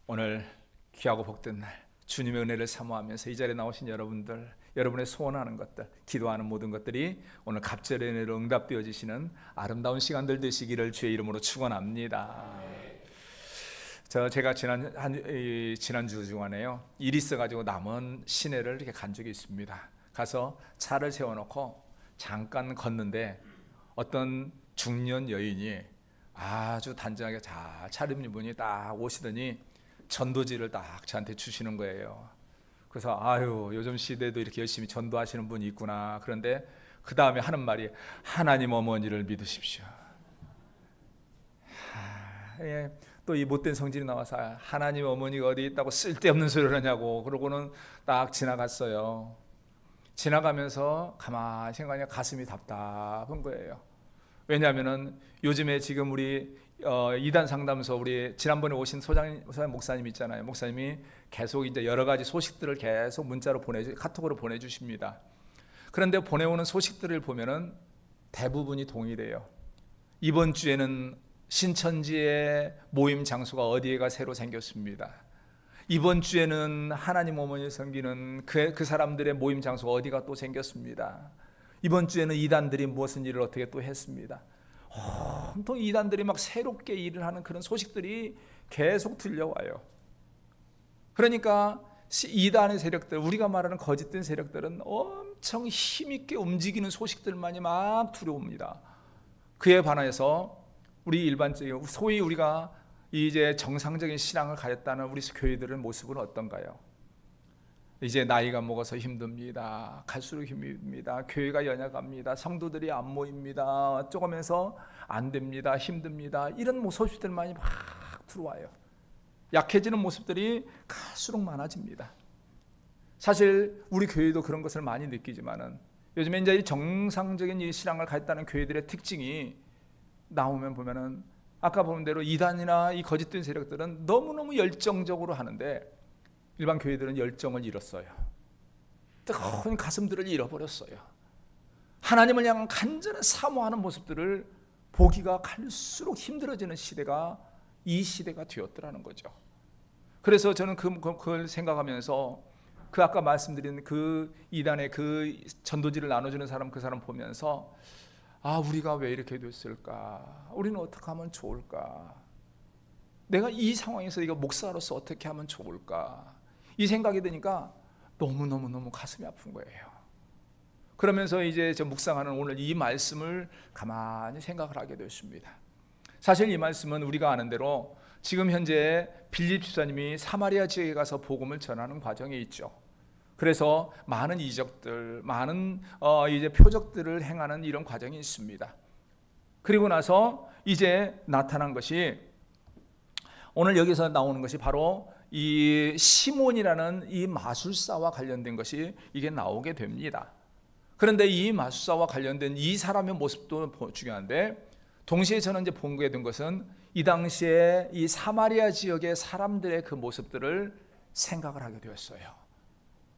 오늘 귀하고 복된 날 주님의 은혜를 사모하면서 이 자리에 나오신 여러분들, 여러분의 소원하는 것들, 기도하는 모든 것들이 오늘 갑절의 은혜로 응답되어지시는 아름다운 시간들 되시기를 주의 이름으로 축원합니다. 제가 지난주 중간에요, 일이 있어가지고 남은 시내를 이렇게 간 적이 있습니다. 가서 차를 세워놓고 잠깐 걷는데 어떤 중년 여인이 아주 단정하게 잘 차림 입은 분이 딱 오시더니 전도지를 딱 저한테 주시는 거예요. 그래서 아유, 요즘 시대도 이렇게 열심히 전도하시는 분이 있구나. 그런데 그 다음에 하는 말이 하나님 어머니를 믿으십시오. 또 이 못된 성질이 나와서 하나님 어머니가 어디 있다고 쓸데없는 소리를 하냐고 그러고는 딱 지나갔어요. 지나가면서 가만히 생각하니까 가슴이 답답한 거예요. 왜냐하면은 요즘에 지금 우리 이단 상담소 우리 지난번에 오신 소장 목사님 있잖아요. 목사님이 계속 이제 여러 가지 소식들을 계속 문자로 카톡으로 보내주십니다. 그런데 보내오는 소식들을 보면은 대부분이 동일해요. 이번 주에는 신천지의 모임 장소가 어디에가 새로 생겼습니다. 이번 주에는 하나님 어머니 섬기는 그 사람들의 모임 장소가 어디가 또 생겼습니다. 이번 주에는 이단들이 무슨 일을 어떻게 또 했습니다. 온통 이단들이 막 새롭게 일을 하는 그런 소식들이 계속 들려와요. 그러니까 이단의 세력들, 우리가 말하는 거짓된 세력들은 엄청 힘있게 움직이는 소식들만이 막 들어옵니다. 그에 반해서 우리 일반적인 소위 우리가 이제 정상적인 신앙을 가졌다는 우리 교회들의 모습은 어떤가요? 이제 나이가 먹어서 힘듭니다. 갈수록 힘듭니다. 교회가 연약합니다. 성도들이 안 모입니다. 조금해서 안 됩니다. 힘듭니다. 이런 소식들만이 막 들어와요. 약해지는 모습들이 갈수록 많아집니다. 사실 우리 교회도 그런 것을 많이 느끼지만은 요즘에 이제 정상적인 이 신앙을 가졌다는 교회들의 특징이 나오면 보면은 아까 본 대로 이단이나 이 거짓된 세력들은 너무너무 열정적으로 하는데 일반 교회들은 열정을 잃었어요. 뜨거운 가슴들을 잃어버렸어요. 하나님을 향한 간절한 사모하는 모습들을 보기가 갈수록 힘들어지는 시대가 이 시대가 되었더라는 거죠. 그래서 저는 그걸 생각하면서 그 아까 말씀드린 그 이단의 그 전도지를 나눠주는 사람, 그 사람 보면서 아, 우리가 왜 이렇게 됐을까? 우리는 어떻게 하면 좋을까? 내가 이 상황에서 이거 목사로서 어떻게 하면 좋을까? 이 생각이 드니까 너무 가슴이 아픈 거예요. 그러면서 이제 저 묵상하는 오늘 이 말씀을 가만히 생각을 하게 되었습니다. 사실 이 말씀은 우리가 아는 대로 지금 현재 빌립 집사님이 사마리아 지역에 가서 복음을 전하는 과정에 있죠. 그래서 많은 이적들, 많은 이제 표적들을 행하는 이런 과정이 있습니다. 그리고 나서 이제 나타난 것이 오늘 여기서 나오는 것이 바로 이 시몬이라는 이 마술사와 관련된 것이 이게 나오게 됩니다. 그런데 이 마술사와 관련된 이 사람의 모습도 중요한데 동시에 저는 이제 보게 된 것은 이 당시에 이 사마리아 지역의 사람들의 그 모습들을 생각을 하게 되었어요.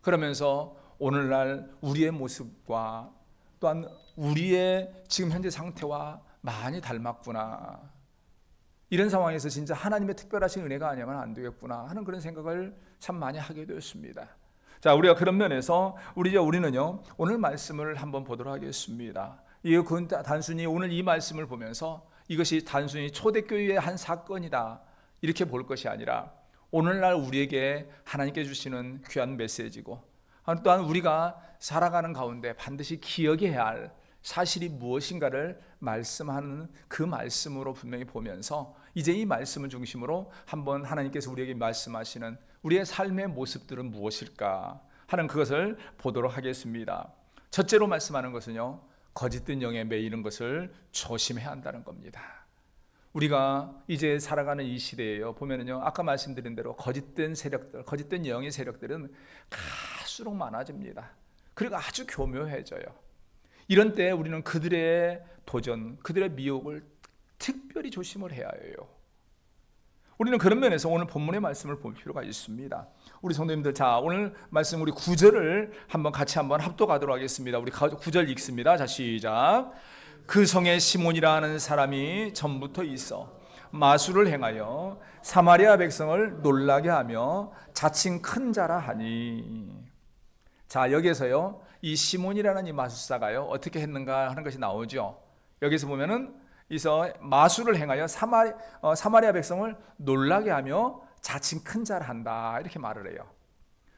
그러면서 오늘날 우리의 모습과 또한 우리의 지금 현재 상태와 많이 닮았구나. 이런 상황에서 진짜 하나님의 특별하신 은혜가 아니면 안 되겠구나 하는 그런 생각을 참 많이 하게 되었습니다. 자, 우리가 그런 면에서 우리는요 오늘 말씀을 한번 보도록 하겠습니다. 이건 단순히 오늘 이 말씀을 보면서 이것이 단순히 초대교회의 한 사건이다 이렇게 볼 것이 아니라 오늘날 우리에게 하나님께 주시는 귀한 메시지고 또한 우리가 살아가는 가운데 반드시 기억해야 할 사실이 무엇인가를 말씀하는 그 말씀으로 분명히 보면서 이제 이 말씀을 중심으로 한번 하나님께서 우리에게 말씀하시는 우리의 삶의 모습들은 무엇일까 하는 그것을 보도록 하겠습니다. 첫째로 말씀하는 것은요, 거짓된 영에 매이는 것을 조심해야 한다는 겁니다. 우리가 이제 살아가는 이 시대에요 보면은요 아까 말씀드린 대로 거짓된 세력들, 거짓된 영의 세력들은 갈수록 많아집니다. 그리고 아주 교묘해져요. 이런 때 우리는 그들의 도전, 그들의 미혹을 특별히 조심을 해야 해요. 우리는 그런 면에서 오늘 본문의 말씀을 볼 필요가 있습니다. 우리 성도님들, 자 오늘 말씀 우리 9절을 한번 같이 한번 합독하도록 하겠습니다. 우리 9절 읽습니다. 자 시작. 그 성에 시몬이라 하는 사람이 전부터 있어 마술을 행하여 사마리아 백성을 놀라게 하며 자칭 큰 자라 하니. 자, 여기에서요, 이 시몬이라는 이 마술사가요, 어떻게 했는가 하는 것이 나오죠. 여기서 보면은 이서 마술을 행하여 사마리아 백성을 놀라게 하며 자칭 큰 자라 한다, 이렇게 말을 해요.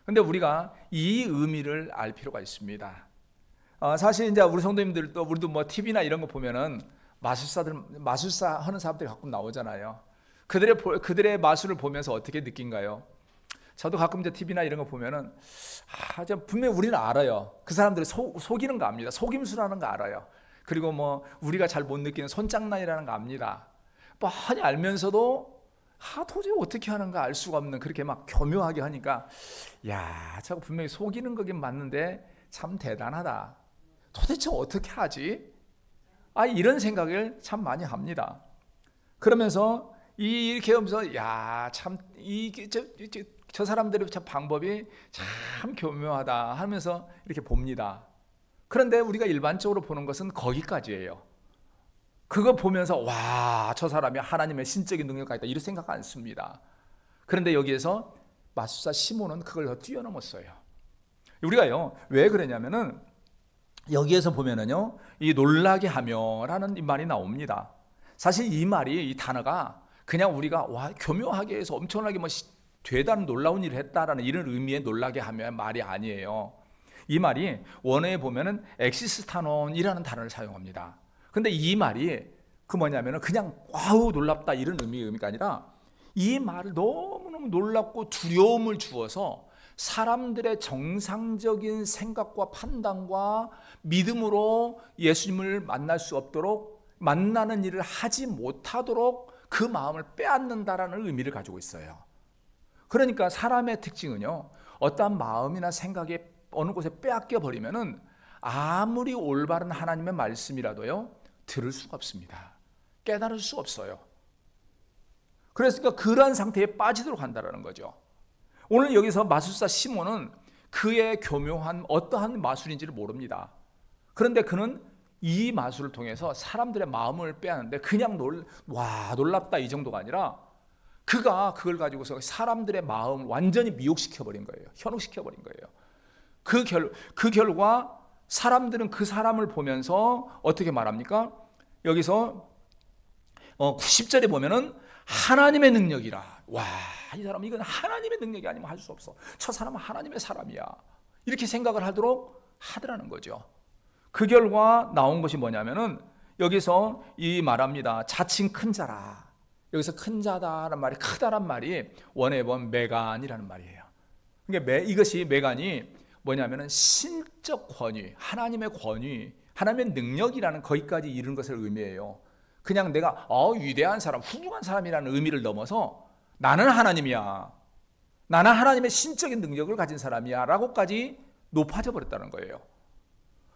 근데 우리가 이 의미를 알 필요가 있습니다. 사실 이제 우리 성도님들도, 우리도 뭐 TV나 이런 거 보면은 마술사 하는 사람들이 가끔 나오잖아요. 그들의 마술을 보면서 어떻게 느낀가요? 저도 가끔 이제 TV나 이런 거 보면은, 분명히 우리는 알아요. 그 사람들이 속이는 거 압니다. 속임수라는 거 알아요. 그리고 뭐 우리가 잘 못 느끼는 손장난이라는 거 압니다. 뻔히 알면서도 도저히 어떻게 하는가 알 수가 없는, 그렇게 막 교묘하게 하니까, 야, 저거 분명히 속이는 거긴 맞는데 참 대단하다. 도대체 어떻게 하지? 이런 생각을 참 많이 합니다. 그러면서 이렇게 하면서, 야, 참 저 사람들의 참 방법이 참 교묘하다 하면서 이렇게 봅니다. 그런데 우리가 일반적으로 보는 것은 거기까지예요. 그거 보면서 와, 저 사람이 하나님의 신적인 능력이 있다, 이렇게 생각 안 씁니다. 그런데 여기에서 마술사 시몬은 그걸 더 뛰어넘었어요. 우리가요, 왜 그러냐면은 여기에서 보면은요, 이 놀라게 하며라는 이 말이 나옵니다. 사실 이 말이, 이 단어가 그냥 우리가 와, 교묘하게 해서 엄청나게 뭐 되다는 놀라운 일을 했다라는 이런 의미의 놀라게 하며 말이 아니에요. 이 말이 원어에 보면은 엑시스타논이라는 단어를 사용합니다. 근데 이 말이 뭐냐면은 그냥 와우 놀랍다 이런 의미가 아니라, 이 말을 너무너무 놀랍고 두려움을 주어서 사람들의 정상적인 생각과 판단과 믿음으로 예수님을 만날 수 없도록, 만나는 일을 하지 못하도록 그 마음을 빼앗는다라는 의미를 가지고 있어요. 그러니까 사람의 특징은요, 어떠한 마음이나 생각이 어느 곳에 빼앗겨 버리면은 아무리 올바른 하나님의 말씀이라도요, 들을 수가 없습니다. 깨달을 수 없어요. 그래서 그러한 상태에 빠지도록 한다는 거죠. 오늘 여기서 마술사 시몬은 그의 교묘한 어떠한 마술인지를 모릅니다. 그런데 그는 이 마술을 통해서 사람들의 마음을 빼앗는데, 그냥 놀랍다 이 정도가 아니라 그가 그걸 가지고서 사람들의 마음을 완전히 미혹시켜버린 거예요. 현혹시켜버린 거예요. 그 결과 사람들은 그 사람을 보면서 어떻게 말합니까? 여기서 90절에 보면은 하나님의 능력이라. 와, 이 사람 이건 하나님의 능력이 아니면 할 수 없어. 저 사람은 하나님의 사람이야. 이렇게 생각을 하도록 하더라는 거죠. 그 결과 나온 것이 뭐냐면은 여기서 이 말합니다. 자칭 큰 자라. 여기서 큰 자다라는 말이, 크다란 말이 원어에 보면 메간이라는 말이에요. 그러니까 이것이 메간이 뭐냐면은 신적 권위, 하나님의 권위, 하나님의 능력이라는 거기까지 이르는 것을 의미해요. 그냥 내가 위대한 사람, 훌륭한 사람이라는 의미를 넘어서 나는 하나님이야, 나는 하나님의 신적인 능력을 가진 사람이야 라고까지 높아져 버렸다는 거예요.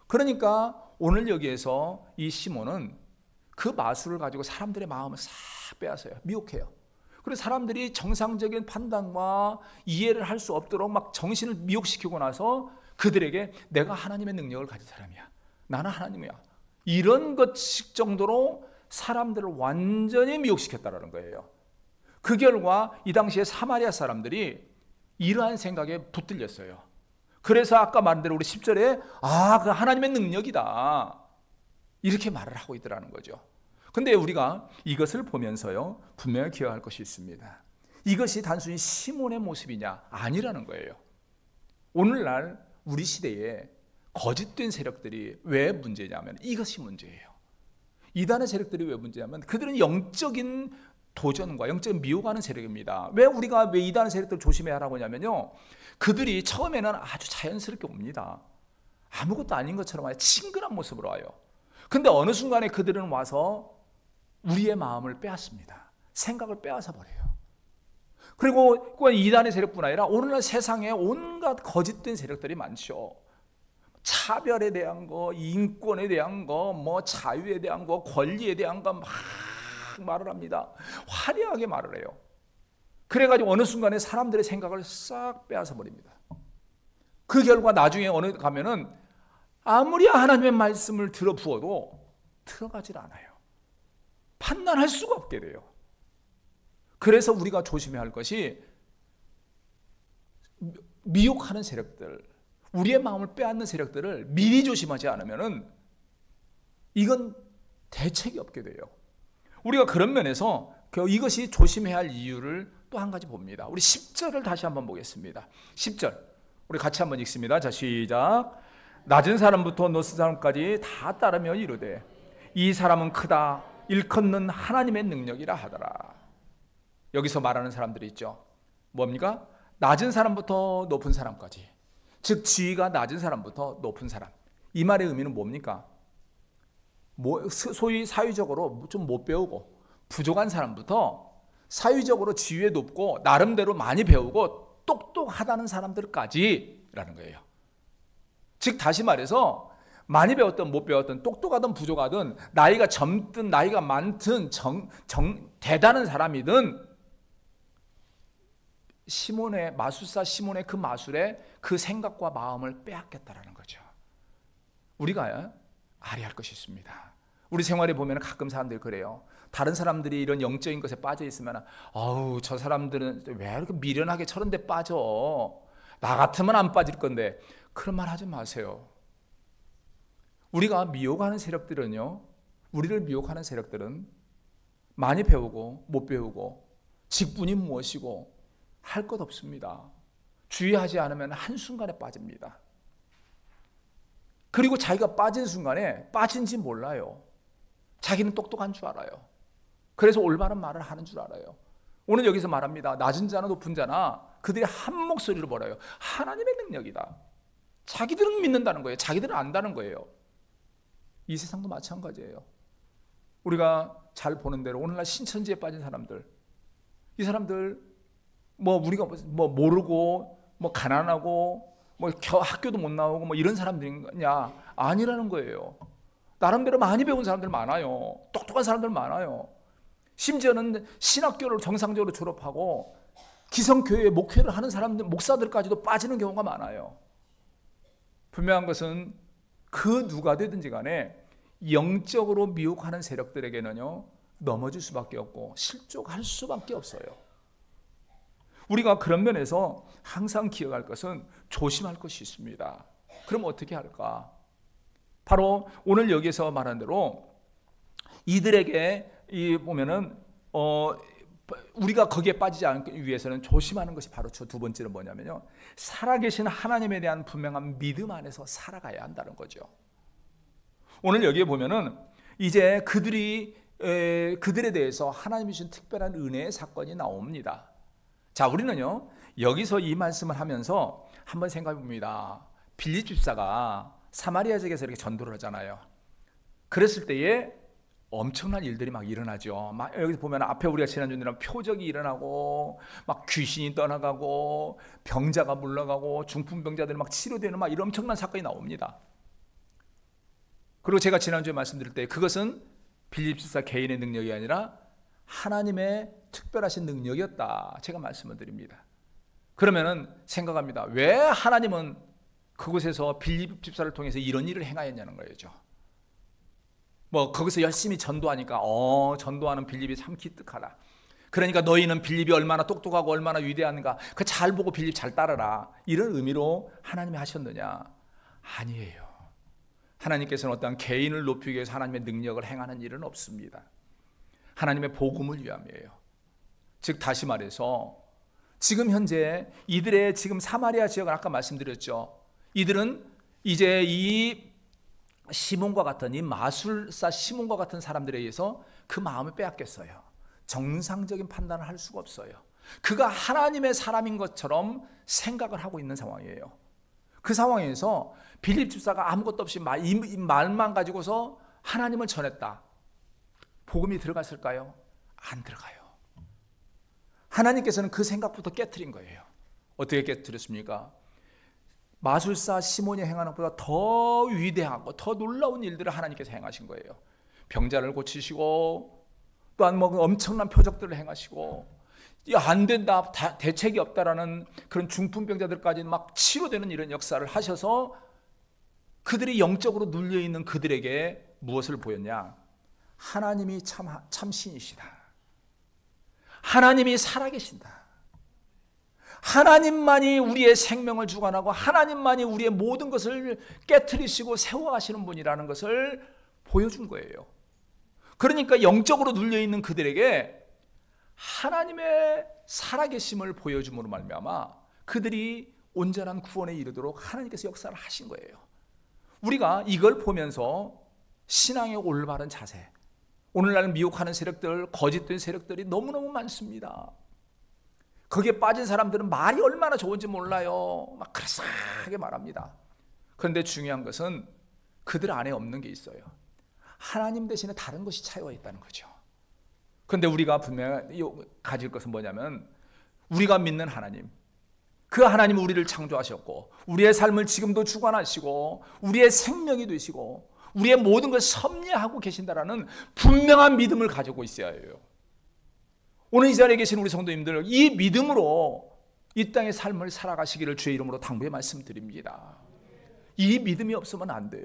그러니까 오늘 여기에서 이 시몬은 그 마술을 가지고 사람들의 마음을 싹 빼앗아요. 미혹해요. 그리고 사람들이 정상적인 판단과 이해를 할 수 없도록 막 정신을 미혹시키고 나서 그들에게 내가 하나님의 능력을 가진 사람이야, 나는 하나님이야, 이런 것 정도로 사람들을 완전히 미혹시켰다는 거예요. 그 결과 이 당시에 사마리아 사람들이 이러한 생각에 붙들렸어요. 그래서 아까 말한 대로 우리 10절에 그 하나님의 능력이다 이렇게 말을 하고 있더라는 거죠. 근데 우리가 이것을 보면서요, 분명히 기억할 것이 있습니다. 이것이 단순히 시몬의 모습이냐? 아니라는 거예요. 오늘날 우리 시대에 거짓된 세력들이 왜 문제냐면 이것이 문제예요. 이단의 세력들이 왜 문제냐면 그들은 영적인 도전과 영적인 미혹하는 세력입니다. 왜 우리가 왜 이단의 세력들을 조심해야 하라고 하냐면요, 그들이 처음에는 아주 자연스럽게 옵니다. 아무것도 아닌 것처럼 와요. 친근한 모습으로 와요. 근데 어느 순간에 그들은 와서 우리의 마음을 빼앗습니다. 생각을 빼앗아 버려요. 그리고 이단의 세력뿐 아니라 오늘날 세상에 온갖 거짓된 세력들이 많죠. 차별에 대한 거, 인권에 대한 거, 뭐 자유에 대한 거, 권리에 대한 거 막 말을 합니다. 화려하게 말을 해요. 그래가지고 어느 순간에 사람들의 생각을 싹 빼앗아 버립니다. 그 결과 나중에 어느 가면은 아무리 하나님의 말씀을 들어 부어도 들어가질 않아요. 판단할 수가 없게 돼요. 그래서 우리가 조심해야 할 것이 미혹하는 세력들, 우리의 마음을 빼앗는 세력들을 미리 조심하지 않으면은 이건 대책이 없게 돼요. 우리가 그런 면에서 이것이 조심해야 할 이유를 또 한 가지 봅니다. 우리 10절을 다시 한번 보겠습니다. 10절 우리 같이 한번 읽습니다. 자, 시작. 낮은 사람부터 높은 사람까지 다 따르며 이르되 이 사람은 크다 일컫는 하나님의 능력이라 하더라. 여기서 말하는 사람들이 있죠. 뭡니까? 낮은 사람부터 높은 사람까지, 즉 지위가 낮은 사람부터 높은 사람. 이 말의 의미는 뭡니까? 소위 사회적으로 좀 못 배우고 부족한 사람부터 사회적으로 지위에 높고 나름대로 많이 배우고 똑똑하다는 사람들까지라는 거예요. 즉 다시 말해서 많이 배웠든 못 배웠든 똑똑하든 부족하든 나이가 젊든 나이가 많든 대단한 사람이든 시몬의 마술사 시몬의 그 마술에 그 생각과 마음을 빼앗겠다라는 거죠. 우리가 알아야 할 것이 있습니다. 우리 생활에 보면 가끔 사람들이 그래요. 다른 사람들이 이런 영적인 것에 빠져 있으면 아우 저 사람들은 왜 이렇게 미련하게 저런 데 빠져, 나 같으면 안 빠질 건데, 그런 말 하지 마세요. 우리가 미혹하는 세력들은요, 우리를 미혹하는 세력들은 많이 배우고 못 배우고 직분이 무엇이고 할 것 없습니다. 주의하지 않으면 한순간에 빠집니다. 그리고 자기가 빠진 순간에 빠진지 몰라요. 자기는 똑똑한 줄 알아요. 그래서 올바른 말을 하는 줄 알아요. 오늘 여기서 말합니다. 낮은 자나 높은 자나 그들이 한 목소리로 뭐라요? 하나님의 능력이다. 자기들은 믿는다는 거예요. 자기들은 안다는 거예요. 이 세상도 마찬가지예요. 우리가 잘 보는 대로 오늘날 신천지에 빠진 사람들, 이 사람들 우리가 모르고 가난하고 학교도 못 나오고 이런 사람들이냐? 아니라는 거예요. 나름대로 많이 배운 사람들 많아요. 똑똑한 사람들 많아요. 심지어는 신학교를 정상적으로 졸업하고 기성교회에 목회를 하는 사람들, 목사들까지도 빠지는 경우가 많아요. 분명한 것은 그 누가 되든지 간에 영적으로 미혹하는 세력들에게는요, 넘어질 수밖에 없고 실족할 수밖에 없어요. 우리가 그런 면에서 항상 기억할 것은 조심할 것이 있습니다. 그럼 어떻게 할까? 바로 오늘 여기서 말한 대로 이들에게 보면은 우리가 거기에 빠지지 않기 위해서는 조심하는 것이 바로 저 두 번째는 뭐냐면요, 살아계신 하나님에 대한 분명한 믿음 안에서 살아가야 한다는 거죠. 오늘 여기에 보면은 이제 그들에 대해서 하나님이 주신 특별한 은혜의 사건이 나옵니다. 자, 우리는요 여기서 이 말씀을 하면서 한번 생각해 봅니다. 빌립 집사가 사마리아 지역에서 이렇게 전도를 하잖아요. 그랬을 때에 엄청난 일들이 막 일어나죠. 여기 보면 앞에 우리가 지난주에 표적이 일어나고 막 귀신이 떠나가고 병자가 물러가고 중풍병자들이 막 치료되는 막 이런 엄청난 사건이 나옵니다. 그리고 제가 지난주에 말씀드릴 때 그것은 빌립 집사 개인의 능력이 아니라 하나님의 특별하신 능력이었다, 제가 말씀을 드립니다. 그러면은 생각합니다. 왜 하나님은 그곳에서 빌립 집사를 통해서 이런 일을 행하였냐는 거죠. 거기서 열심히 전도하니까 전도하는 빌립이 참 기특하다. 그러니까 너희는 빌립이 얼마나 똑똑하고 얼마나 위대한가 그 잘 보고 빌립 잘 따르라, 이런 의미로 하나님이 하셨느냐? 아니에요. 하나님께서는 어떠한 개인을 높이기 위해서 하나님의 능력을 행하는 일은 없습니다. 하나님의 복음을 위함이에요. 즉 다시 말해서 지금 현재 이들의 지금 사마리아 지역을 아까 말씀드렸죠. 이들은 이제 이 시몬과 같은 이 마술사 시몬과 같은 사람들에 의해서 그 마음을 빼앗겼어요. 정상적인 판단을 할 수가 없어요. 그가 하나님의 사람인 것처럼 생각을 하고 있는 상황이에요. 그 상황에서 빌립 집사가 아무것도 없이 이 말만 가지고서 하나님을 전했다. 복음이 들어갔을까요? 안 들어가요. 하나님께서는 그 생각부터 깨트린 거예요. 어떻게 깨트렸습니까? 마술사 시몬이 행하는 것보다 더 위대하고 더 놀라운 일들을 하나님께서 행하신 거예요. 병자를 고치시고 또한 엄청난 표적들을 행하시고 안 된다, 대책이 없다라는 그런 중풍병자들까지 막 치료되는 이런 역사를 하셔서 그들이 영적으로 눌려있는 그들에게 무엇을 보였냐? 하나님이 참 신이시다. 하나님이 살아계신다. 하나님만이 우리의 생명을 주관하고 하나님만이 우리의 모든 것을 깨트리시고 세워가시는 분이라는 것을 보여준 거예요. 그러니까 영적으로 눌려있는 그들에게 하나님의 살아계심을 보여줌으로 말미암아 그들이 온전한 구원에 이르도록 하나님께서 역사를 하신 거예요. 우리가 이걸 보면서 신앙의 올바른 자세, 오늘날 미혹하는 세력들, 거짓된 세력들이 너무너무 많습니다. 거기에 빠진 사람들은 말이 얼마나 좋은지 몰라요. 막 그럴싸하게 말합니다. 그런데 중요한 것은 그들 안에 없는 게 있어요. 하나님 대신에 다른 것이 차여 있다는 거죠. 그런데 우리가 분명히 가질 것은 뭐냐면 우리가 믿는 하나님, 그 하나님은 우리를 창조하셨고 우리의 삶을 지금도 주관하시고 우리의 생명이 되시고 우리의 모든 걸 섭리하고 계신다라는 분명한 믿음을 가지고 있어야 해요. 오늘 이 자리에 계신 우리 성도님들, 이 믿음으로 이 땅의 삶을 살아가시기를 주의 이름으로 당부의 말씀드립니다. 이 믿음이 없으면 안 돼요.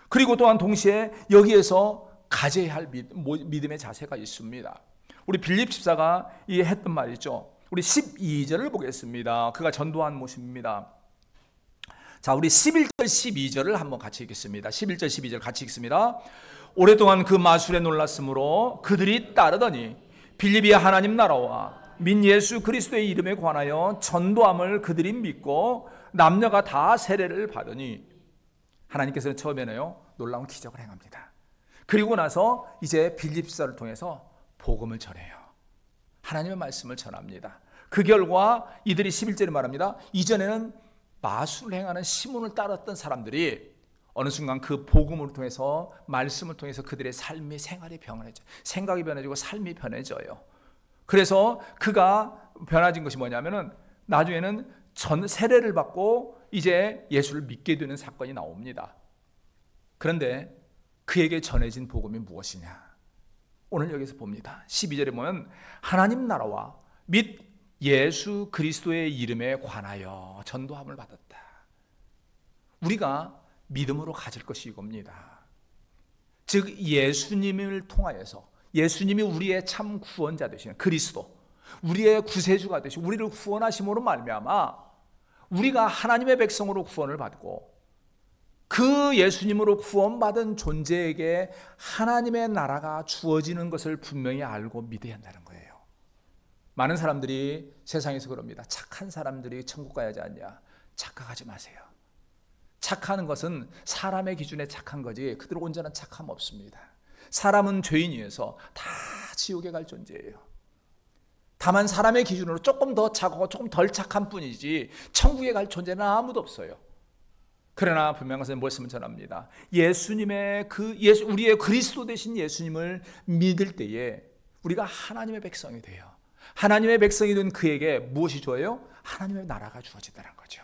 그리고 또한 동시에 여기에서 가져야 할 믿음의 자세가 있습니다. 우리 빌립 집사가 했던 말이죠. 우리 12절을 보겠습니다. 그가 전도한 모습입니다. 자, 우리 11절 12절을 한번 같이 읽겠습니다. 11절 12절 같이 읽습니다. 오랫동안 그 마술에 놀랐으므로 그들이 따르더니 빌립이 하나님 나라와 민 예수 그리스도의 이름에 관하여 전도함을 그들이 믿고 남녀가 다 세례를 받으니, 하나님께서는 처음에는요 놀라운 기적을 행합니다. 그리고 나서 이제 빌립 집사를 통해서 복음을 전해요. 하나님의 말씀을 전합니다. 그 결과 이들이 11절에 말합니다. 이전에는 마술을 행하는 시몬을 따랐던 사람들이 어느 순간 그 복음을 통해서, 말씀을 통해서 그들의 삶이, 생활이 변해져요. 생각이 변해지고 삶이 변해져요. 그래서 그가 변화진 것이 뭐냐면은 나중에는 세례를 받고 이제 예수를 믿게 되는 사건이 나옵니다. 그런데 그에게 전해진 복음이 무엇이냐? 오늘 여기서 봅니다. 12절에 보면 하나님 나라와 및 예수 그리스도의 이름에 관하여 전도함을 받았다. 우리가 믿음으로 가질 것이 이겁니다. 즉 예수님을 통하여서, 예수님이 우리의 참 구원자 되시는 그리스도, 우리의 구세주가 되시고 우리를 구원하심으로 말미암아 우리가 하나님의 백성으로 구원을 받고 그 예수님으로 구원받은 존재에게 하나님의 나라가 주어지는 것을 분명히 알고 믿어야 한다는 거예요. 많은 사람들이 세상에서 그럽니다. 착한 사람들이 천국 가야 하지 않냐? 착각하지 마세요. 착하는 것은 사람의 기준에 착한 거지 그들은 온전한 착함 없습니다. 사람은 죄인이어서 다 지옥에 갈 존재예요. 다만 사람의 기준으로 조금 더 착하고 조금 덜 착한 뿐이지 천국에 갈 존재는 아무도 없어요. 그러나 분명한 것은 무엇을 전합니다. 예수님의 우리의 그리스도 되신 예수님을 믿을 때에 우리가 하나님의 백성이 돼요. 하나님의 백성이 된 그에게 무엇이 주어요? 하나님의 나라가 주어진다는 거죠.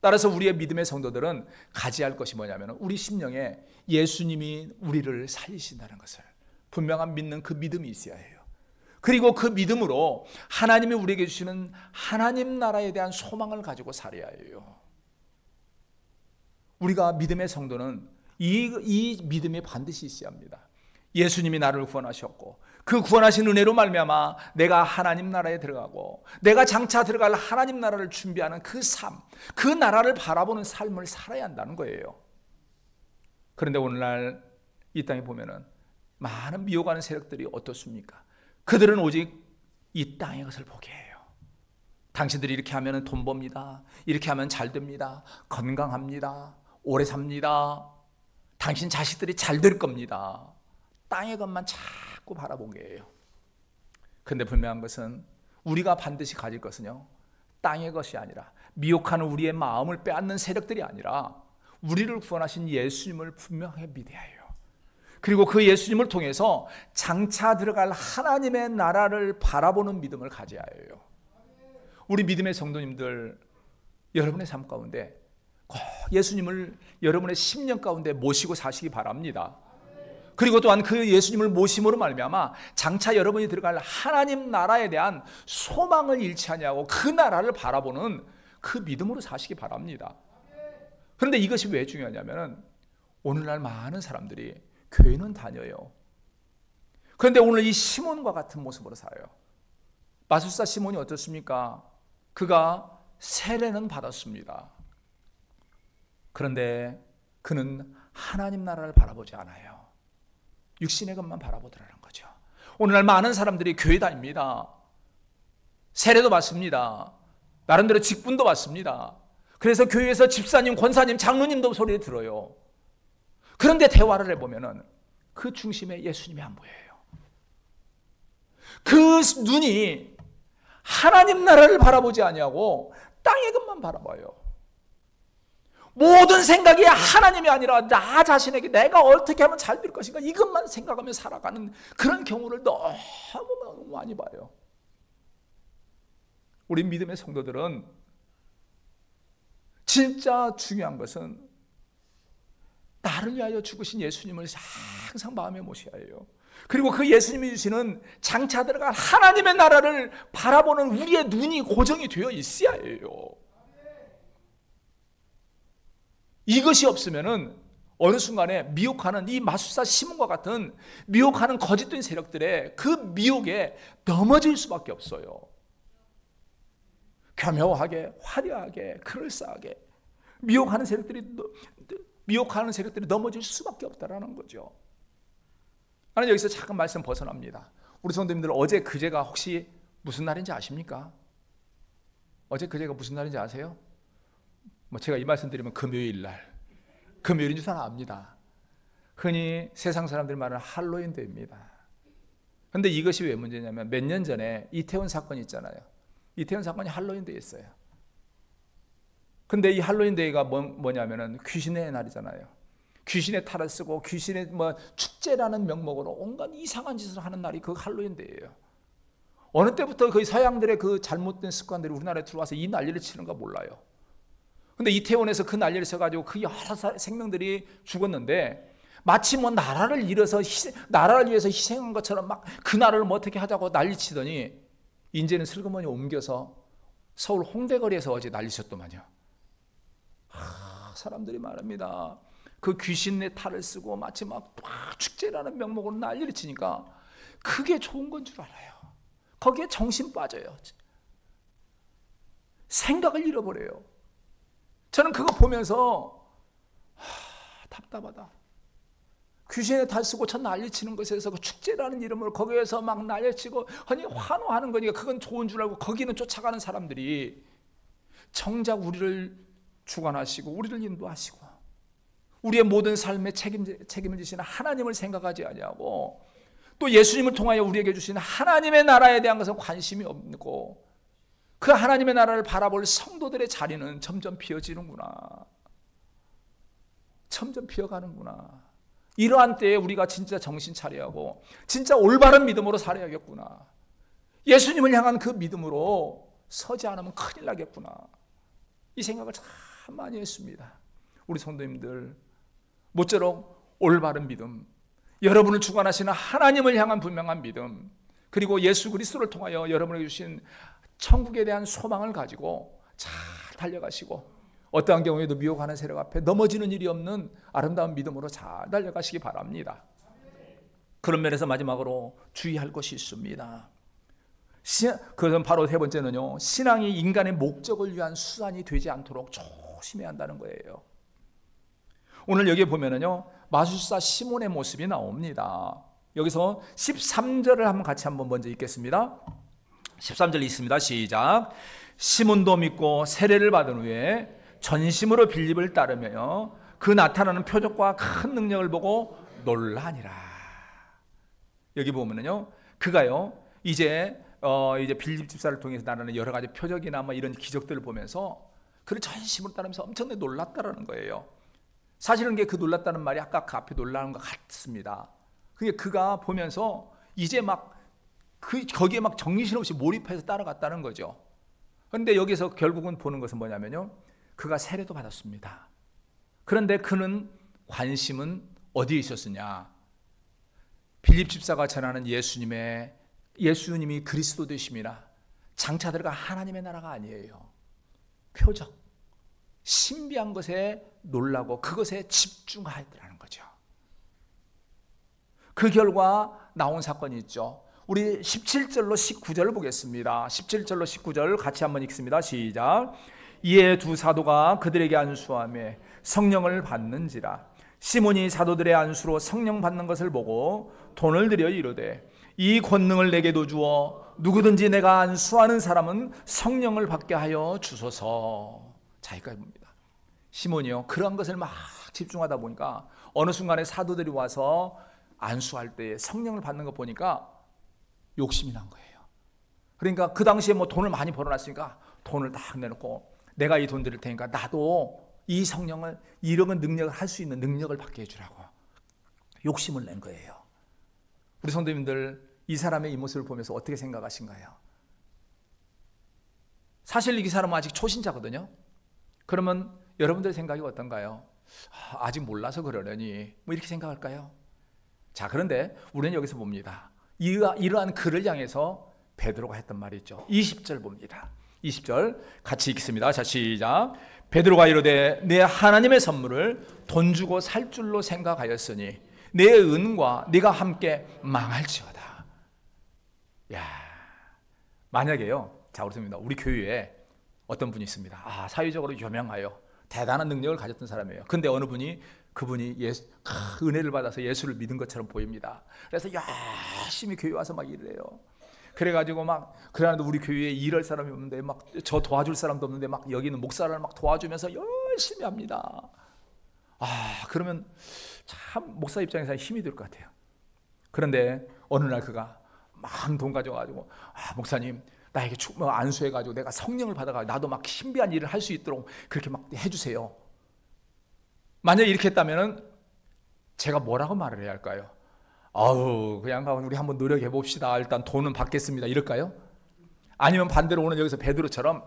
따라서 우리의 믿음의 성도들은 가지할 것이 뭐냐면 우리 심령에 예수님이 우리를 살리신다는 것을 분명한 믿는 그 믿음이 있어야 해요. 그리고 그 믿음으로 하나님이 우리에게 주시는 하나님 나라에 대한 소망을 가지고 살아야 해요. 우리가 믿음의 성도는 이 믿음이 반드시 있어야 합니다. 예수님이 나를 구원하셨고 그 구원하신 은혜로 말미암아 내가 하나님 나라에 들어가고 내가 장차 들어갈 하나님 나라를 준비하는 그 삶, 그 나라를 바라보는 삶을 살아야 한다는 거예요. 그런데 오늘날 이 땅에 보면은 많은 미혹하는 세력들이 어떻습니까? 그들은 오직 이 땅의 것을 보게 해요. 당신들이 이렇게 하면 돈 법니다. 이렇게 하면 잘 됩니다. 건강합니다. 오래 삽니다. 당신 자식들이 잘 될 겁니다. 땅의 것만 자꾸 바라본 게예요. 그런데 분명한 것은 우리가 반드시 가질 것은요, 땅의 것이 아니라 미혹하는 우리의 마음을 빼앗는 세력들이 아니라 우리를 구원하신 예수님을 분명하게 믿어야 해요. 그리고 그 예수님을 통해서 장차 들어갈 하나님의 나라를 바라보는 믿음을 가져야 해요. 우리 믿음의 성도님들, 여러분의 삶 가운데 꼭 예수님을 여러분의 10년 가운데 모시고 사시기 바랍니다. 그리고 또한 그 예수님을 모심으로 말미암아 장차 여러분이 들어갈 하나님 나라에 대한 소망을 잃지 아니하고 그 나라를 바라보는 그 믿음으로 사시기 바랍니다. 그런데 이것이 왜 중요하냐면 오늘날 많은 사람들이 교회는 다녀요. 그런데 오늘 이 시몬과 같은 모습으로 살아요. 마술사 시몬이 어떻습니까? 그가 세례는 받았습니다. 그런데 그는 하나님 나라를 바라보지 않아요. 육신의 것만 바라보더라는 거죠. 오늘날 많은 사람들이 교회 다닙니다. 세례도 받습니다. 나름대로 직분도 받습니다. 그래서 교회에서 집사님, 권사님, 장로님도 소리를 들어요. 그런데 대화를 해보면 그 중심에 예수님이 안 보여요. 그 눈이 하나님 나라를 바라보지 아니하고 땅의 것만 바라봐요. 모든 생각이 하나님이 아니라 나 자신에게 내가 어떻게 하면 잘 될 것인가 이것만 생각하며 살아가는 그런 경우를 너무 많이 봐요. 우리 믿음의 성도들은 진짜 중요한 것은 나를 위하여 죽으신 예수님을 항상 마음에 모셔야 해요. 그리고 그 예수님이 주시는 장차 들어갈 하나님의 나라를 바라보는 우리의 눈이 고정이 되어 있어야 해요. 이것이 없으면은 어느 순간에 미혹하는 이 마술사 시몬과 같은 미혹하는 거짓된 세력들의 그 미혹에 넘어질 수밖에 없어요. 교묘하게, 화려하게, 그럴싸하게 미혹하는 세력들이 넘어질 수밖에 없다라는 거죠. 나는 여기서 잠깐 말씀 벗어납니다. 우리 성도님들 어제 그제가 혹시 무슨 날인지 아십니까? 어제 그제가 무슨 날인지 아세요? 제가 이 말씀 드리면 금요일 날, 금요일인 줄 다 압니다. 흔히 세상 사람들이 말하는 할로윈 데이입니다. 그런데 이것이 왜 문제냐면 몇 년 전에 이태원 사건이 있잖아요. 이태원 사건이 할로윈 데이였어요. 근데 이 할로윈 데이가 뭐냐면은 귀신의 날이잖아요. 귀신의 탈을 쓰고 귀신의 축제라는 명목으로 온갖 이상한 짓을 하는 날이 그 할로윈 데이예요. 어느 때부터 거의 서양들의 그 잘못된 습관들이 우리나라에 들어와서 이 난리를 치는가 몰라요. 근데 이태원에서 그 난리를 쳐가지고 그 여러 생명들이 죽었는데 마치 나라를 잃어서 나라를 위해서 희생한 것처럼 막 그 나라를 어떻게 하자고 난리치더니 이제는 슬그머니 옮겨서 서울 홍대거리에서 어제 난리쳤더만요. 사람들이 말합니다. 그 귀신의 탈을 쓰고 마치 막 축제라는 명목으로 난리를 치니까 그게 좋은 건 줄 알아요. 거기에 정신 빠져요. 생각을 잃어버려요. 저는 그거 보면서 답답하다. 귀신의 탈 쓰고 저 난리치는 것에서 그 축제라는 이름으로 거기에서 막 난리치고 아니 환호하는 거니까 그건 좋은 줄 알고 거기는 쫓아가는 사람들이 정작 우리를 주관하시고 우리를 인도하시고 우리의 모든 삶에 책임을 지시는 하나님을 생각하지 아니하고 또 예수님을 통하여 우리에게 주시는 하나님의 나라에 대한 것은 관심이 없고 그 하나님의 나라를 바라볼 성도들의 자리는 점점 비어지는구나. 점점 비어가는구나. 이러한 때에 우리가 진짜 정신 차려야 하고 진짜 올바른 믿음으로 살아야겠구나. 예수님을 향한 그 믿음으로 서지 않으면 큰일 나겠구나. 이 생각을 참 많이 했습니다. 우리 성도님들 모쪼록 올바른 믿음, 여러분을 주관하시는 하나님을 향한 분명한 믿음, 그리고 예수 그리스도를 통하여 여러분에게 주신 천국에 대한 소망을 가지고 잘 달려가시고 어떠한 경우에도 미혹하는 세력 앞에 넘어지는 일이 없는 아름다운 믿음으로 잘 달려가시기 바랍니다. 그런 면에서 마지막으로 주의할 것이 있습니다. 그것은 바로 세 번째는요, 신앙이 인간의 목적을 위한 수단이 되지 않도록 조심해야 한다는 거예요. 오늘 여기에 보면은요, 마술사 시몬의 모습이 나옵니다. 여기서 13절을 한번 같이 한번 먼저 읽겠습니다. 13절 읽습니다. 시작. 시몬도 믿고 세례를 받은 후에 전심으로 빌립을 따르며 그 나타나는 표적과 큰 능력을 보고 놀라니라. 여기 보면은요, 그가요 이제 빌립 집사를 통해서 나타나는 여러 가지 표적이나 이런 기적들을 보면서 그를 전심으로 따르면서 엄청나게 놀랐다라는 거예요. 사실은 그 놀랐다는 말이 아까 그 앞에 놀라는 것 같습니다. 그게 그가 보면서 이제 거기에 정신없이 몰입해서 따라갔다는 거죠. 그런데 여기서 결국은 보는 것은 뭐냐면요, 그가 세례도 받았습니다. 그런데 그는 관심은 어디에 있었느냐? 빌립 집사가 전하는 예수님이 그리스도 되심이라 장차 들어갈 하나님의 나라가 아니에요. 표적, 신비한 것에 놀라고 그것에 집중하였더라는 거죠. 그 결과 나온 사건이 있죠. 우리 17절로 19절을 보겠습니다. 17절로 19절 같이 한번 읽습니다. 시작. 이에 두 사도가 그들에게 안수하며 성령을 받는지라. 시몬이 사도들의 안수로 성령 받는 것을 보고 돈을 들여 이르되 이 권능을 내게도 주어 누구든지 내가 안수하는 사람은 성령을 받게 하여 주소서. 자, 여기까지 봅니다. 시몬이요, 그러한 것을 막 집중하다 보니까 어느 순간에 사도들이 와서 안수할 때 성령을 받는 거 보니까 욕심이 난 거예요. 그러니까 그 당시에 뭐 돈을 많이 벌어놨으니까 돈을 딱 내놓고 내가 이 돈 드릴 테니까 나도 이 성령을 이런 능력을 할 수 있는 능력을 받게 해주라고 욕심을 낸 거예요. 우리 성도님들, 이 사람의 이 모습을 보면서 어떻게 생각하신가요? 사실 이 사람은 아직 초신자거든요. 그러면 여러분들의 생각이 어떤가요? 아직 몰라서 그러려니 뭐 이렇게 생각할까요? 자, 그런데 우리는 여기서 봅니다. 이러한 그를 향해서 베드로가 했던 말이 있죠. 20절 봅니다. 20절 같이 읽습니다. 자, 시작. 베드로가 이르되 내 하나님의 선물을 돈 주고 살 줄로 생각하였으니 내 은과 네가 함께 망할지어다. 야, 만약에요, 자, 그렇습니다. 우리 교회에 어떤 분이 있습니다. 사회적으로 유명하여 대단한 능력을 가졌던 사람이에요. 근데 어느 분이 그분이 은혜를 받아서 예수를 믿은 것처럼 보입니다. 그래서 열심히 교회 와서 막 일을 해요. 그래가지고 막 그러는데 우리 교회에 일할 사람이 없는데 막 저 도와줄 사람도 없는데 막 여기는 목사를 막 도와주면서 열심히 합니다. 그러면 참 목사 입장에서 힘이 들 것 같아요. 그런데 어느 날 그가 많은 돈 가져가지고 목사님 나에게 안수해가지고 내가 성령을 받아가지고 나도 막 신비한 일을 할 수 있도록 그렇게 막 해주세요. 만약에 이렇게 했다면 제가 뭐라고 말을 해야 할까요? 그냥 우리 한번 노력해 봅시다. 일단 돈은 받겠습니다. 이럴까요? 아니면 반대로 오늘 여기서 베드로처럼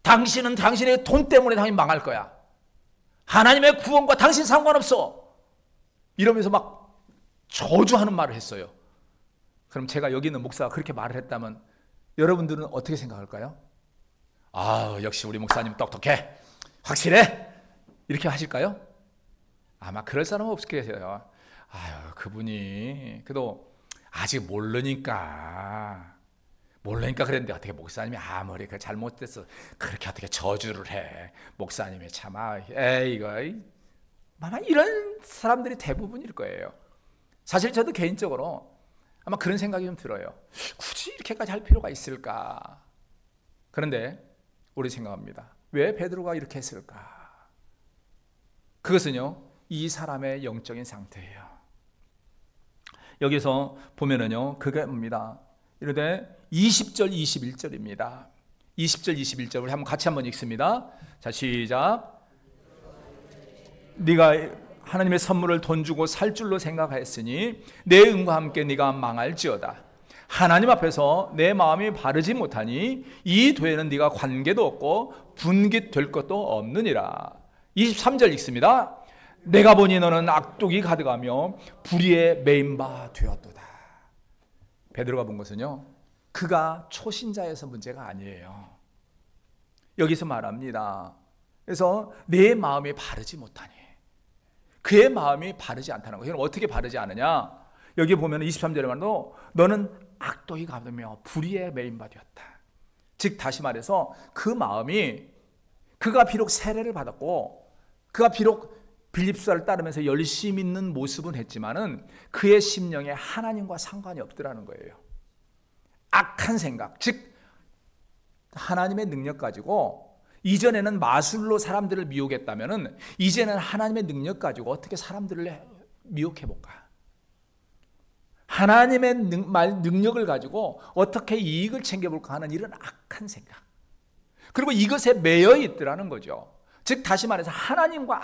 당신은 당신의 돈 때문에 당신 망할 거야. 하나님의 구원과 당신 상관없어. 이러면서 막 저주하는 말을 했어요. 그럼 제가 여기 있는 목사가 그렇게 말을 했다면 여러분들은 어떻게 생각할까요? 역시 우리 목사님 똑똑해. 확실해. 이렇게 하실까요? 아마 그럴 사람은 없을 거예요. 그분이 그래도 아직 모르니까 그랬는데 어떻게 목사님이 아무리 그 잘못됐어 그렇게 어떻게 저주를 해. 목사님이 참 아마 이런 사람들이 대부분일 거예요. 사실 저도 개인적으로 아마 그런 생각이 좀 들어요. 굳이 이렇게까지 할 필요가 있을까? 그런데 우리 생각합니다. 왜 베드로가 이렇게 했을까? 그것은요, 이 사람의 영적인 상태예요. 여기서 보면은요, 그게 뭡니다. 이르되 20절 21절입니다. 20절 21절 우리 같이 한번 읽습니다. 자, 시작. 네가 하나님의 선물을 돈 주고 살 줄로 생각하였으니 내 은과 함께 네가 망할지어다. 하나님 앞에서 내 마음이 바르지 못하니 이 도에는 네가 관계도 없고 분깃될 것도 없느니라. 23절 읽습니다. 내가 보니 너는 악독이 가득하며 불의에 매인 바 되었도다. 베드로가 본 것은요, 그가 초신자여서 문제가 아니에요. 여기서 말합니다. 그래서 내 마음이 바르지 못하니, 그의 마음이 바르지 않다는 거예요. 어떻게 바르지 않느냐? 여기 보면 23절에 말도 너는 악독이 가득하며 불의에 매인 바 되었다. 즉 다시 말해서 그 마음이, 그가 비록 세례를 받았고 그가 비록 빌립사를 따르면서 열심히 있는 모습은 했지만은 그의 심령에 하나님과 상관이 없더라는 거예요. 악한 생각, 즉 하나님의 능력 가지고 이전에는 마술로 사람들을 미혹했다면은 이제는 하나님의 능력 가지고 어떻게 사람들을 미혹해 볼까? 하나님의 능력을 가지고 어떻게 이익을 챙겨볼까 하는 이런 악한 생각. 그리고 이것에 매여 있더라는 거죠. 즉 다시 말해서 하나님과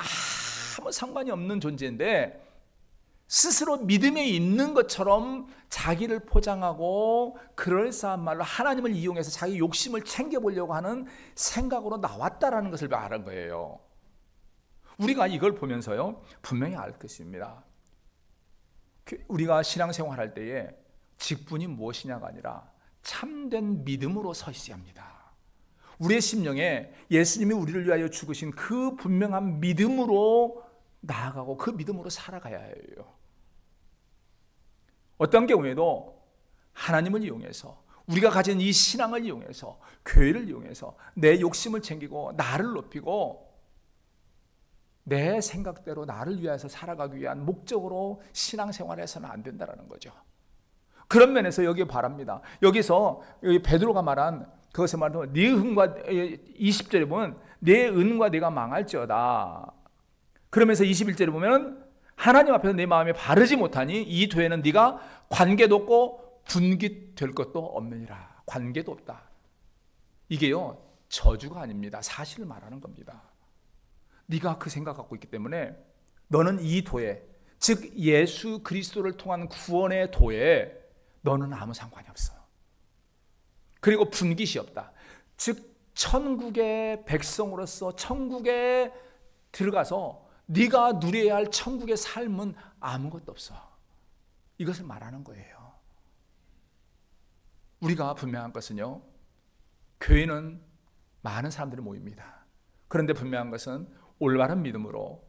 아무 상관이 없는 존재인데 스스로 믿음에 있는 것처럼 자기를 포장하고 그럴싸한 말로 하나님을 이용해서 자기 욕심을 챙겨보려고 하는 생각으로 나왔다라는 것을 말한 거예요. 우리가 이걸 보면서요, 분명히 알 것입니다. 우리가 신앙생활할 때에 직분이 무엇이냐가 아니라 참된 믿음으로 서 있어야 합니다. 우리의 심령에 예수님이 우리를 위하여 죽으신 그 분명한 믿음으로 나아가고 그 믿음으로 살아가야 해요. 어떤 경우에도 하나님을 이용해서, 우리가 가진 이 신앙을 이용해서, 교회를 이용해서 내 욕심을 챙기고 나를 높이고 내 생각대로 나를 위해서 살아가기 위한 목적으로 신앙생활을 해서는 안 된다는 거죠. 그런 면에서 여기 바랍니다. 여기서 베드로가 말한 그것을 말하면 네 은과 20절에 보면 내 은과 네가 망할지어다. 그러면서 21절에 보면 하나님 앞에서 내 마음이 바르지 못하니 이 도에는 네가 관계도 없고 분깃될 것도 없느니라. 관계도 없다. 이게요, 저주가 아닙니다. 사실을 말하는 겁니다. 네가 그 생각 갖고 있기 때문에 너는 이 도에, 즉 예수 그리스도를 통한 구원의 도에 너는 아무 상관이 없어. 그리고 분깃이 없다. 즉 천국의 백성으로서 천국에 들어가서 네가 누려야 할 천국의 삶은 아무것도 없어. 이것을 말하는 거예요. 우리가 분명한 것은요, 교회는 많은 사람들이 모입니다. 그런데 분명한 것은 올바른 믿음으로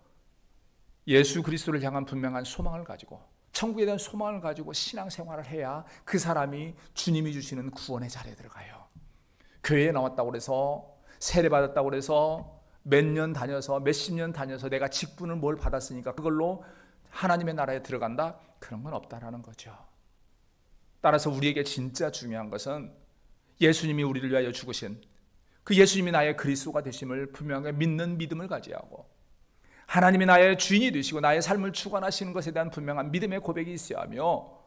예수 그리스도를 향한 분명한 소망을 가지고, 천국에 대한 소망을 가지고 신앙생활을 해야 그 사람이 주님이 주시는 구원의 자리에 들어가요. 교회에 나왔다고 해서, 세례받았다고 해서, 몇 년 다녀서, 몇십 년 다녀서 내가 직분을 뭘 받았으니까 그걸로 하나님의 나라에 들어간다? 그런 건 없다라는 거죠. 따라서 우리에게 진짜 중요한 것은 예수님이 우리를 위하여 죽으신 그 예수님이 나의 그리스도가 되심을 분명하게 믿는 믿음을 가져야 하고, 하나님이 나의 주인이 되시고 나의 삶을 주관하시는 것에 대한 분명한 믿음의 고백이 있어야 하며,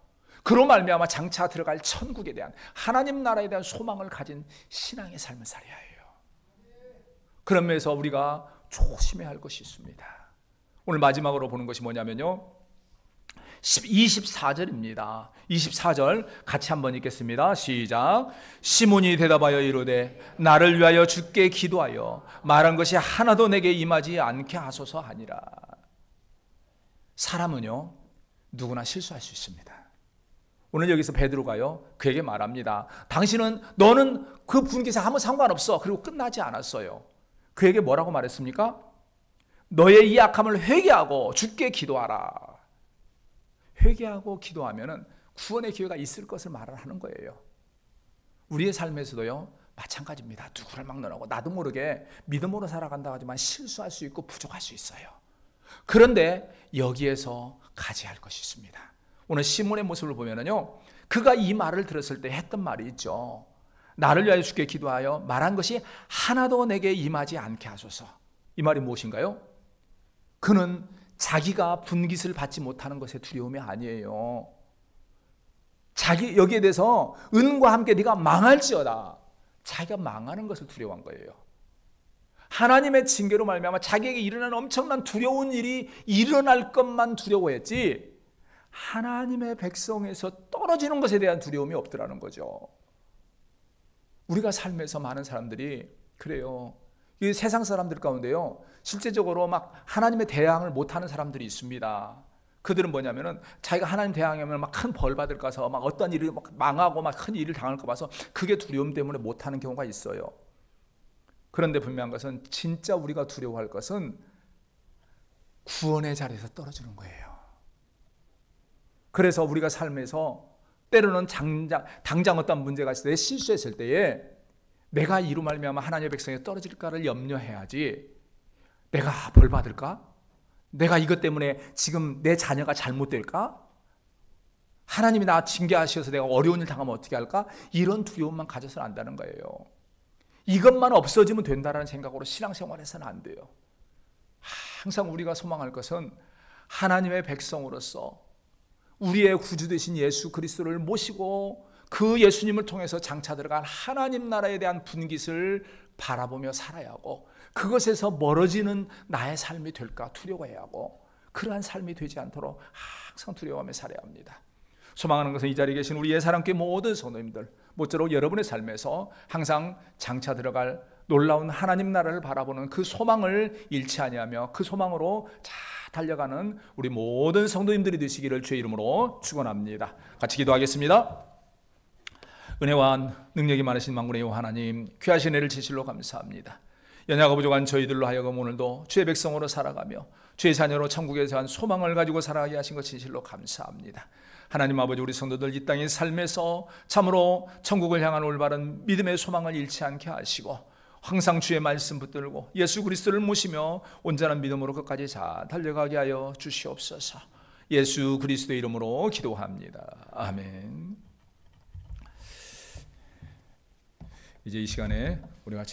그로 말미암아 장차 들어갈 천국에 대한, 하나님 나라에 대한 소망을 가진 신앙의 삶을 살아야 해요. 그런 면에서 우리가 조심해야 할 것이 있습니다. 오늘 마지막으로 보는 것이 뭐냐면요, 24절입니다. 24절 같이 한번 읽겠습니다. 시작. 시몬이 대답하여 이르되 나를 위하여 주께 기도하여 말한 것이 하나도 내게 임하지 않게 하소서 하니라. 사람은요, 누구나 실수할 수 있습니다. 오늘 여기서 베드로가요, 그에게 말합니다. 너는 그 분깃에 아무 상관없어. 그리고 끝나지 않았어요. 그에게 뭐라고 말했습니까? 너의 이 악함을 회개하고 주께 기도하라. 회개하고 기도하면은 구원의 기회가 있을 것을 말을 하는 거예요. 우리의 삶에서도요, 마찬가지입니다. 누구를 막론하고 나도 모르게 믿음으로 살아간다 하지만 실수할 수 있고 부족할 수 있어요. 그런데 여기에서 가져야 할 것이 있습니다. 오늘 시몬의 모습을 보면은요, 그가 이 말을 들었을 때 했던 말이 있죠. 나를 위하여 주께 기도하여 말한 것이 하나도 내게 임하지 않게 하소서. 이 말이 무엇인가요? 그는 자기가 분깃을 받지 못하는 것에 두려움이 아니에요. 여기에 대해서 은과 함께 네가 망할지어다. 자기가 망하는 것을 두려워한 거예요. 하나님의 징계로 말미암아 자기에게 일어나는 엄청난 두려운 일이 일어날 것만 두려워했지, 하나님의 백성에서 떨어지는 것에 대한 두려움이 없더라는 거죠. 우리가 삶에서 많은 사람들이 그래요. 이 세상 사람들 가운데요, 실제적으로 막 하나님의 대항을 못하는 사람들이 있습니다. 그들은 뭐냐면은 자기가 하나님 대항하면 막 큰 벌 받을까 서 막 어떤 일을 막 망하고 막 큰 일을 당할까 봐서 그게 두려움 때문에 못하는 경우가 있어요. 그런데 분명한 것은 진짜 우리가 두려워할 것은 구원의 자리에서 떨어지는 거예요. 그래서 우리가 삶에서 때로는 당장 어떤 문제가 있을 때, 실수했을 때에 내가 이로 말미암아 하나님의 백성에 떨어질까를 염려해야지, 내가 벌 받을까? 내가 이것 때문에 지금 내 자녀가 잘못될까? 하나님이 나 징계하셔서 내가 어려운 일 당하면 어떻게 할까? 이런 두려움만 가져서는 안 된다는 거예요. 이것만 없어지면 된다는 생각으로 신앙생활해서는 안 돼요. 항상 우리가 소망할 것은 하나님의 백성으로서 우리의 구주 되신 예수 그리스도를 모시고 그 예수님을 통해서 장차 들어갈 하나님 나라에 대한 분깃을 바라보며 살아야 하고, 그것에서 멀어지는 나의 삶이 될까 두려워해야 하고, 그러한 삶이 되지 않도록 항상 두려워하며 살아야 합니다. 소망하는 것은 이 자리에 계신 우리 예사랑교회 모든 성도님들 모쪼록 여러분의 삶에서 항상 장차 들어갈 놀라운 하나님 나라를 바라보는 그 소망을 잃지 아니하며 그 소망으로 잘 달려가는 우리 모든 성도님들이 되시기를 주의 이름으로 축원합니다. 같이 기도하겠습니다. 은혜와 능력이 많으신 만군의 여호와 하나님, 귀하신 은혜를 진실로 감사합니다. 연약하고 부족한 저희들로 하여금 오늘도 주의 백성으로 살아가며 주의 자녀로 천국에 대한 소망을 가지고 살아가게 하신 것 진실로 감사합니다. 하나님 아버지, 우리 성도들 이 땅의 삶에서 참으로 천국을 향한 올바른 믿음의 소망을 잃지 않게 하시고 항상 주의 말씀 붙들고 예수 그리스도를 모시며 온전한 믿음으로 끝까지 잘 달려가게 하여 주시옵소서. 예수 그리스도의 이름으로 기도합니다. 아멘. 이제 이 시간에 우리 같이